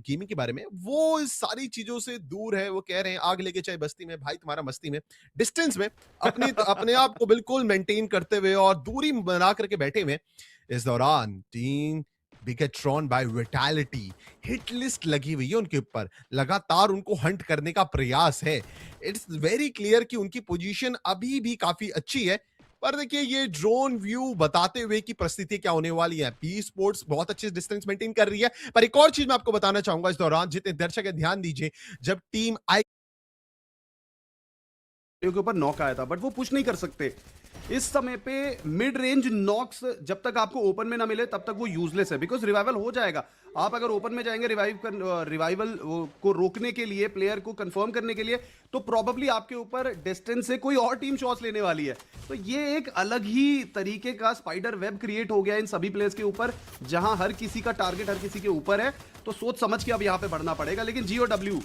Gaming के बारे में, वो इस सारी चीज़ों से दूर है। वो कह रहे हैं आग लेके चाहे बस्ती में, भाई तुम्हारा मस्ती में, डिस्टेंस में अपने आप को बिल्कुल मेंटेन करते हुए और दूरी बना करके बैठे हुए। इस दौरान team Bigetron bye vitality, hit list लगी हुई है उनके ऊपर, लगातार उनको हंट करने का प्रयास है। इट्स वेरी क्लियर कि उनकी पोजीशन अभी भी काफी अच्छी है, पर देखिए ये ड्रोन व्यू बताते हुए कि परिस्थिति क्या होने वाली है। पी स्पोर्ट्स बहुत अच्छे डिस्टेंस मेंटेन कर रही है, पर एक और चीज मैं आपको बताना चाहूंगा इस दौरान, जितने दर्शक है ध्यान दीजिए, जब टीम आई के ऊपर नॉक आया था, बट वो पुश नहीं कर सकते इस समय पे। मिड रेंज नॉक्स जब तक आपको ओपन में ना मिले तब तक वो यूजलेस है, बिकॉज रिवाइवल हो जाएगा। आप अगर ओपन में जाएंगे रिवाइवल को रोकने के लिए, प्लेयर को कंफर्म करने के लिए, तो प्रॉब्ली आपके ऊपर डिस्टेंस से कोई और टीम शॉट्स लेने वाली है। तो ये एक अलग ही तरीके का स्पाइडर वेब क्रिएट हो गया इन सभी प्लेयर्स के ऊपर, जहां हर किसी का टारगेट हर किसी के ऊपर है। तो सोच समझ के अब यहां पे बढ़ना पड़ेगा। लेकिन GOW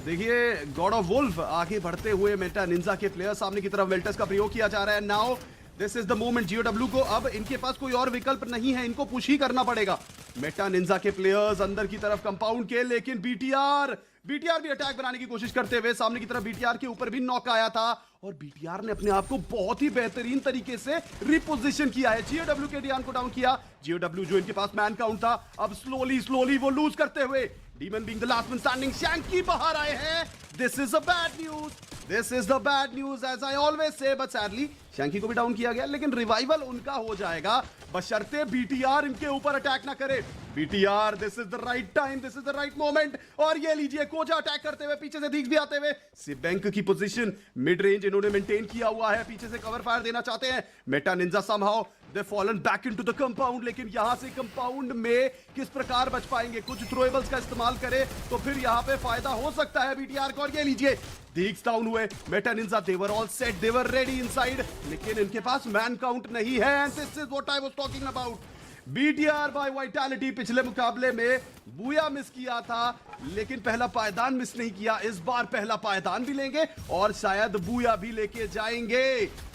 देखिए, गॉड ऑफ वुल्फ आगे बढ़ते हुए मेटा निंजा के प्लेयर सामने की तरफ वेल्टस का प्रयोग किया जा रहा है। Now this is the moment. GOW को अब इनके पास कोई और विकल्प नहीं है, इनको पुश ही करना पड़ेगा। मेटा निंजा के प्लेयर्स अंदर की तरफ कंपाउंड के, लेकिन BTR भी अटैक बनाने की कोशिश करते हुए सामने की तरफ BTR के ऊपर भी नॉक आया था, और BTR ने अपने आप को बहुत ही बेहतरीन तरीके से रिपोजिशन किया है। GOW के डियान को डाउन किया। GOW जो इनके पास मैन काउंट था, अब स्लोली वो लूज करते हुए, Demon being the last man standing, Shanky बाहर आए हैं। This is a bad news. This is the bad news as I always say, but sadly Shanky को भी डाउन किया गया, लेकिन रिवाइवल उनका हो जाएगा बशर्ते BTR इनके ऊपर अटैक ना करे। BTR, this is the right time, this is the right moment। और ये लीजिए कोजा अटैक करते हुए, पीछे से दीक्स भी आते हुए। सिबैंक की पोजीशन मिड रेंज इन्होंने मेंटेन किया हुआ है, पीछे से कवर फायर देना चाहते हैं। Meta Ninja somehow they fallen back into the compound, लेकिन यहां से कंपाउंड में किस प्रकार बच पाएंगे? कुछ थ्रोएबल्स का इस्तेमाल करें तो फिर यहां पे फायदा हो सकता है BTR को। और ये लीजिए दीक्स डाउन हुए। Meta ninja they were all set, they were ready inside, लेकिन इनके पास मैन काउंट नहीं है। And this is what I was talking about. BTR by vitality पिछले मुकाबले में बूया मिस किया था, लेकिन पहला पायदान मिस नहीं किया। इस बार पहला पायदान भी लेंगे और शायद बूया भी लेके जाएंगे।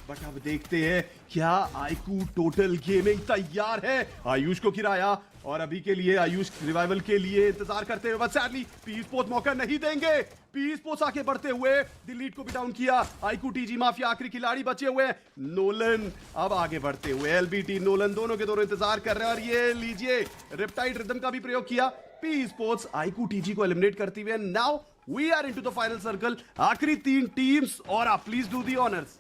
बट अब देखते हैं क्या आईकू टोटल गेमिंग तैयार है। आयुष को गिराया और अभी के लिए आयुष रिवाइवल के लिए इंतजार करते हुए, बट सैडली पी स्पोर्ट्स मौका नहीं देंगे। पी स्पोर्ट्स आके बढ़ते हुए दिलीट को भी डाउन किया। आईकू TG माफिया आखिरी खिलाड़ी बचे हुए हैं। नोलन अब आगे बढ़ते हुए, LBT नोलन दोनों के दोनों इंतजार कर रहे हैं। और ये लीजिए रिप्टाइड रिदम का भी प्रयोग किया। पी स्पोर्ट्स आईकू TG को एलिमिनेट करती हुए। Now we are into the final circle. आखिरी 3 टीम्स, और आप please do the honours.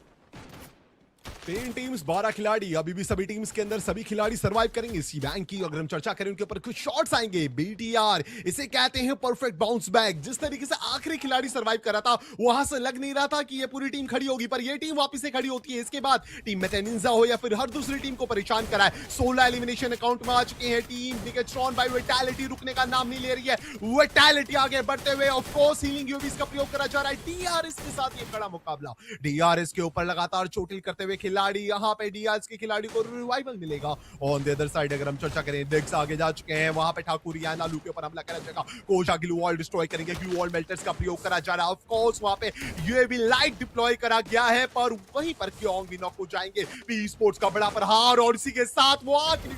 3 teams 12 खिलाड़ी, अभी भी सभी टीम्स के अंदर सभी खिलाड़ी सरवाइव करेंगे। सीबैंक की अगर हम चर्चा करें, उनके ऊपर कुछ शॉट्स आएंगे। BTR इसे कहते हैं परफेक्ट बाउंस बैक। जिस तरीके से आखिरी खिलाड़ी सरवाइव कर रहा था, वहां से लग नहीं रहा था कि ये पूरी टीम खड़ी होगी, पर ये टीम वापस से खड़ी होती है। इसके बाद टीम मेटा निंजा हो या फिर हर दूसरी टीम को परेशान करा है। 16 एलिमिनेशन अकाउंट में आ चुके हैं। टीम बिगेट्रॉन बाय विटालिटी रुकने का नाम नहीं ले रही है। विटालिटी आगे बढ़ते हुए, ऑफ कोर्स हीलिंग यूवीज का प्रयोग करा जा रहा है। DRS के साथ ये कड़ा मुकाबला। DRS के ऊपर लगातार चोटिल करते हुए खिलाड़ी, यहां पे DRS के खिलाड़ी को रिवाइवल मिलेगा। ऑन द अदर साइड अगर हम चर्चा करें, डिक्स आगे जा चुके हैं। वहां पे ठाकुर यान आलू के ऊपर हमला करा जाएगा। कोशा ग्लू वॉल डिस्ट्रॉय करेंगे। ग्लू वॉल मेल्टर्स का प्रयोग करा जा रहा है। ऑफ कोर्स वहां पे यूएवी लाइट डिप्लॉय करा गया है, पर वहीं पर क्योंग भी नॉक हो जाएंगे। पी स्पोर्ट्स का बड़ा प्रहार, और इसी के साथ वो आखिरी